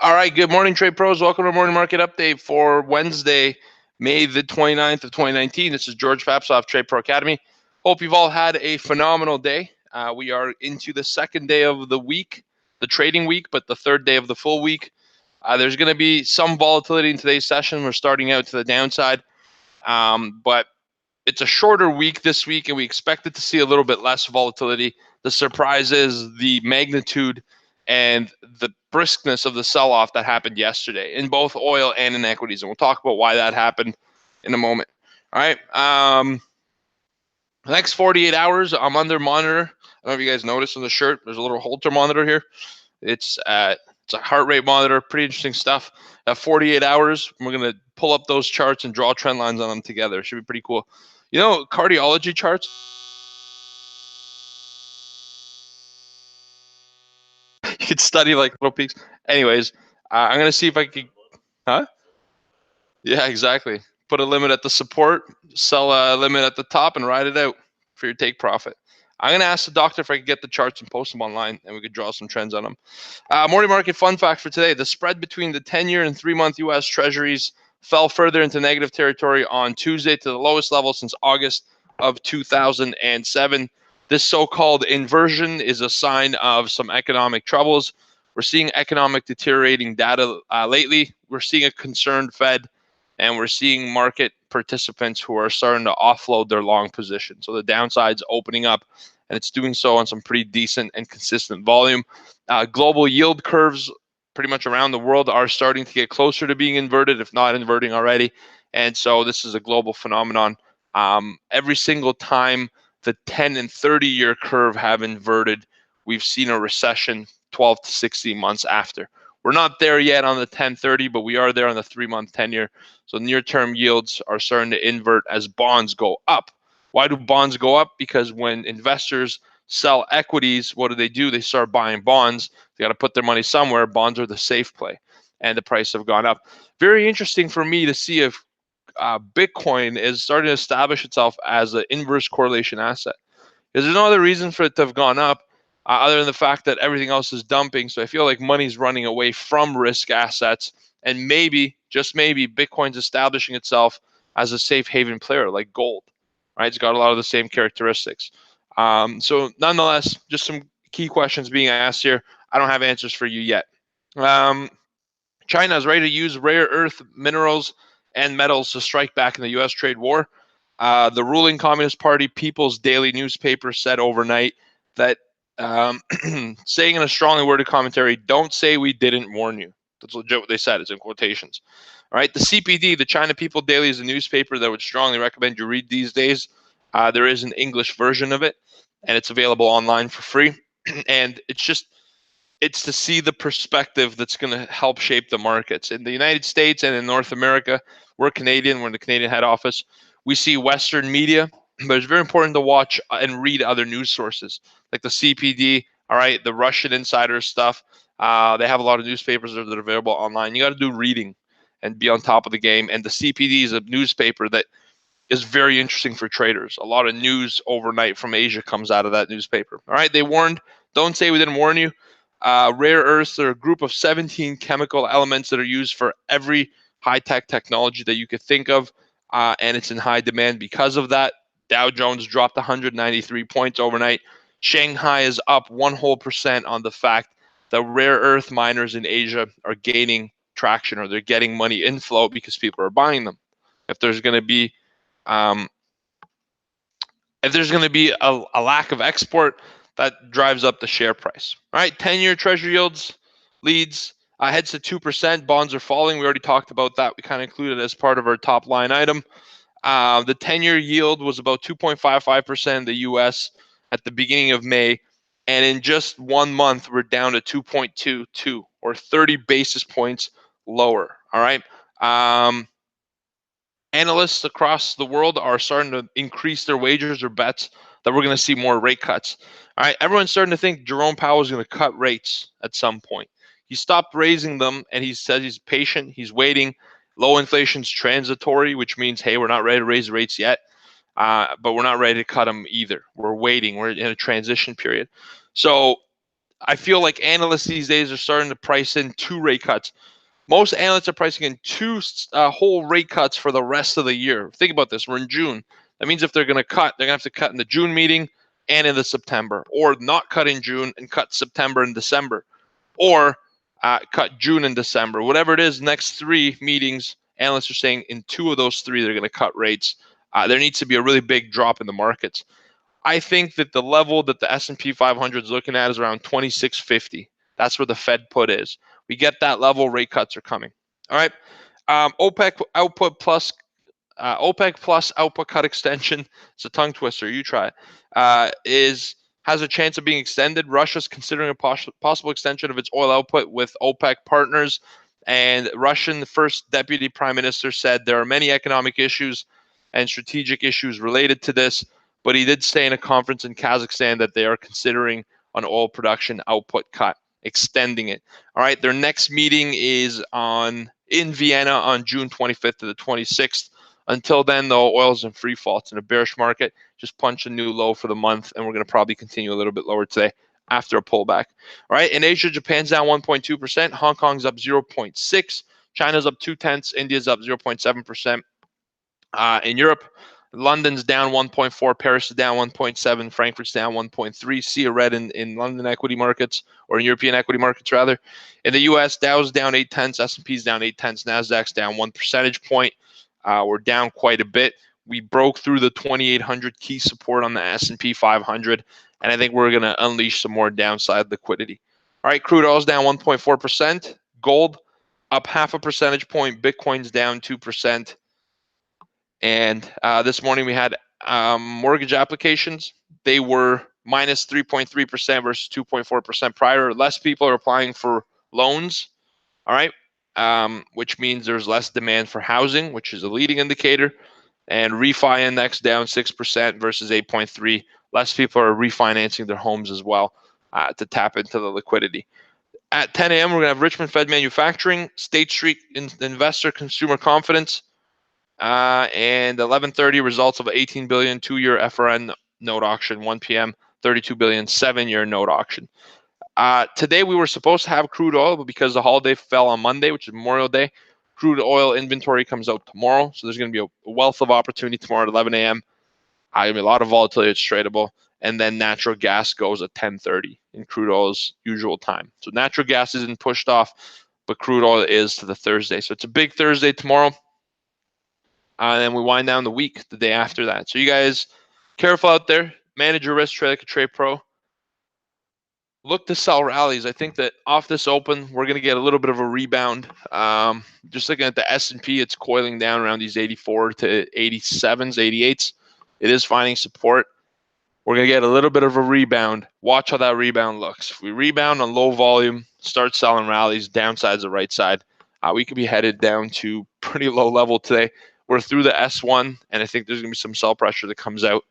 All right, good morning, trade pros. Welcome to Morning Market Update for Wednesday, May the 29th of 2019. This is George Papsoff, Trade Pro Academy. Hope you've all had a phenomenal day. We are into the second day of the week, the trading week, but the third day of the full week. There's going to be some volatility in today's session. We're starting out to the downside, but it's a shorter week this week, and we expected to see a little bit less volatility. The surprise is the magnitude and the briskness of the sell-off that happened yesterday in both oil and in equities, and we'll talk about why that happened in a moment. All right. The next 48 hours, I'm under monitor. I don't know if you guys noticed on the shirt, there's a little Holter monitor here. It's a heart rate monitor, pretty interesting stuff. At 48 hours, we're going to pull up those charts and draw trend lines on them together. It should be pretty cool. You know, cardiology charts, you could study like little peaks. Anyways, I'm going to see if I can, huh? Yeah, exactly. Put a limit at the support, sell a limit at the top, and ride it out for your take profit. I'm going to ask the doctor if I can get the charts and post them online, and we could draw some trends on them. Morning market fun fact for today. The spread between the 10-year and 3-month U.S. Treasuries fell further into negative territory on Tuesday to the lowest level since August of 2007. This so-called inversion is a sign of some economic troubles. We're seeing economic deteriorating data lately. We're seeing a concerned Fed, and we're seeing market participants who are starting to offload their long position. So the downside's opening up, and it's doing so on some pretty decent and consistent volume. Global yield curves pretty much around the world are starting to get closer to being inverted, if not inverting already. And so this is a global phenomenon. Every single time the 10 and 30-year curve have inverted, we've seen a recession 12 to 16 months after. We're not there yet on the 10-30, but we are there on the 3-month 10-year. So near-term yields are starting to invert as bonds go up. Why do bonds go up? Because when investors sell equities, what do? They start buying bonds. They got to put their money somewhere. Bonds are the safe play, and the price have gone up. Very interesting for me to see if Bitcoin is starting to establish itself as an inverse correlation asset. Because there's no other reason for it to have gone up other than the fact that everything else is dumping. So I feel like money's running away from risk assets, and maybe, just maybe, Bitcoin's establishing itself as a safe haven player like gold, right? It's got a lot of the same characteristics. So nonetheless, just some key questions being asked here. I don't have answers for you yet. China is ready to use rare earth minerals and metals to strike back in the U.S. trade war. The ruling Communist Party People's Daily newspaper said overnight that, saying in a strongly worded commentary, "Don't say we didn't warn you." That's legit what they said. It's in quotations. All right. The CPD, the China People Daily, is a newspaper that I would strongly recommend you read these days. There is an English version of it, and it's available online for free. And it's to see the perspective that's going to help shape the markets. In the United States and in North America, we're Canadian, we're in the Canadian head office. We see Western media, but it's very important to watch and read other news sources like the CPD, all right, the Russian insider stuff. They have a lot of newspapers that are available online. You got to do reading and be on top of the game. And the CPD is a newspaper that is very interesting for traders. A lot of news overnight from Asia comes out of that newspaper. All right, they warned, don't say we didn't warn you. Rare earths are a group of 17 chemical elements that are used for every high-tech technology that you could think of, and it's in high demand because of that. Dow Jones dropped 193 points overnight. Shanghai is up 1% on the fact that rare earth miners in Asia are gaining traction, or they're getting money inflow because people are buying them. If there's going to be a lack of export, that drives up the share price. All right, 10-year treasury yields leads heads to 2%. Bonds are falling. We already talked about that. We kind of included it as part of our top line item. The 10-year yield was about 2.55% in the U.S. at the beginning of May, and in just 1 month, we're down to 2.22, or 30 basis points lower. All right. Analysts across the world are starting to increase their wagers or bets that we're going to see more rate cuts. All right, everyone's starting to think Jerome Powell is going to cut rates at some point. He stopped raising them, and he says he's patient, he's waiting. Low inflation's transitory, which means, hey, we're not ready to raise rates yet, but we're not ready to cut them either. We're waiting. We're in a transition period. So I feel like analysts these days are starting to price in 2 rate cuts. Most analysts are pricing in 2 whole rate cuts for the rest of the year. Think about this. We're in June. That means if they're going to cut, they're going to have to cut in the June meeting and in the September, or not cut in June and cut September and December, or cut June and December. Whatever it is, next 3 meetings, analysts are saying in 2 of those 3, they're going to cut rates. There needs to be a really big drop in the markets. I think that the level that the S&P 500 is looking at is around 2650. That's where the Fed put is. We get that level, rate cuts are coming. All right. OPEC plus output cut extension. It's a tongue twister. You try it. Has a chance of being extended. Russia's considering a possible extension of its oil output with OPEC partners. And Russian First Deputy Prime Minister said there are many economic issues and strategic issues related to this. But he did say in a conference in Kazakhstan that they are considering an oil production output cut, extending it. All right. Their next meeting is in Vienna on June 25th to the 26th. Until then, though, oil's in free fall. It's in a bearish market. Just punch a new low for the month, and we're going to probably continue a little bit lower today after a pullback. All right. In Asia, Japan's down 1.2%. Hong Kong's up 0.6%. China's up 0.2%. India's up 0.7%. In Europe, London's down 1.4%, Paris is down 1.7%, Frankfurt's down 1.3%. See a red in London equity markets, or in European equity markets rather. In the U.S., Dow's down 0.8%, S&P's down 0.8%, Nasdaq's down 1 percentage point. We're down quite a bit. We broke through the 2,800 key support on the S&P 500, and I think we're going to unleash some more downside liquidity. All right, crude oil's down 1.4%, gold up 0.5 percentage point, Bitcoin's down 2%. And this morning we had mortgage applications. They were minus 3.3% versus 2.4% prior. Less people are applying for loans, all right, which means there's less demand for housing, which is a leading indicator. And refi index down 6% versus 8.3%. Less people are refinancing their homes as well to tap into the liquidity. At 10 a.m., we're going to have Richmond Fed Manufacturing, State Street Investor Consumer Confidence, and 11:30 results of 18 billion 2-year FRN note auction. 1 p.m. 32 billion 7-year note auction. Today we were supposed to have crude oil, but because the holiday fell on Monday, which is Memorial Day, crude oil inventory comes out tomorrow. So there's going to be a wealth of opportunity tomorrow at 11 a.m. Going to be a lot of volatility. It's tradable. And then natural gas goes at 10:30 in crude oil's usual time. So natural gas isn't pushed off, but crude oil is to the Thursday. So it's a big Thursday tomorrow. And then we wind down the week the day after that. So you guys, careful out there. Manage your risk, trade like a TRADEPRO. Look to sell rallies. I think that off this open, we're going to get a little bit of a rebound. Just looking at the S&P, it's coiling down around these 84 to 87s, 88s. It is finding support. We're going to get a little bit of a rebound. Watch how that rebound looks. If we rebound on low volume, start selling rallies, downside's the right side, we could be headed down to pretty low level today. We're through the S1, and I think there's going to be some sell pressure that comes out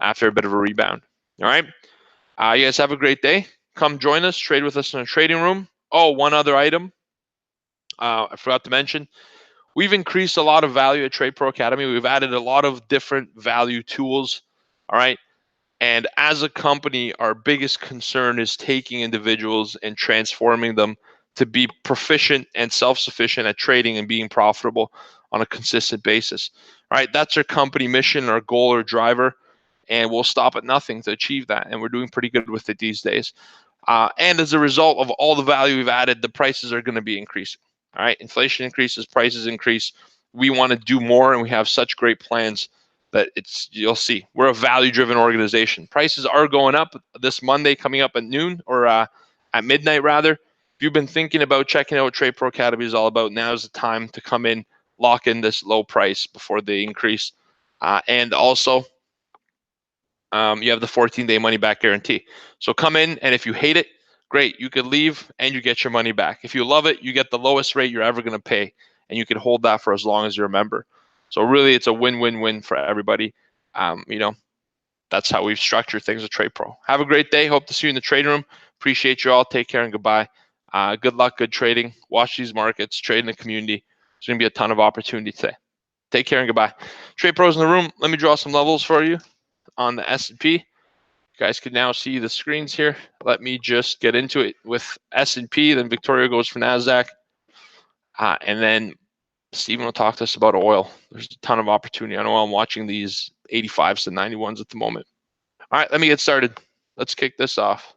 after a bit of a rebound. All right? You guys have a great day. Come join us. Trade with us in a trading room. Oh, one other item I forgot to mention. We've increased a lot of value at TRADEPRO Academy. We've added a lot of different value tools. All right? And as a company, our biggest concern is taking individuals and transforming them to be proficient and self-sufficient at trading and being profitable on a consistent basis. All right, that's our company mission, our goal, our driver, and we'll stop at nothing to achieve that. And we're doing pretty good with it these days. And as a result of all the value we've added, the prices are going to be increasing. All right, inflation increases, prices increase. We want to do more, and we have such great plans that you'll see. We're a value-driven organization. Prices are going up this Monday, coming up at noon, or at midnight rather. If you've been thinking about checking out what TRADEPRO Academy is all about, now is the time to come in, lock in this low price before they increase. And also, you have the 14-day money-back guarantee. So come in, and if you hate it, great. You could leave, and you get your money back. If you love it, you get the lowest rate you're ever going to pay, and you can hold that for as long as you're a member. So really, it's a win-win-win for everybody. That's how we've structured things at TRADEPRO. Have a great day. Hope to see you in the trading room. Appreciate you all. Take care and goodbye. Good luck, good trading. Watch these markets, trade in the community. There's going to be a ton of opportunity today. Take care and goodbye. TRADEPRO's in the room. Let me draw some levels for you on the S&P. You guys can now see the screens here. Let me just get into it with S&P, then Victoria goes for NASDAQ. And then Stephen will talk to us about oil. There's a ton of opportunity on oil. I'm watching these 85s to 91s at the moment. All right, let me get started. Let's kick this off.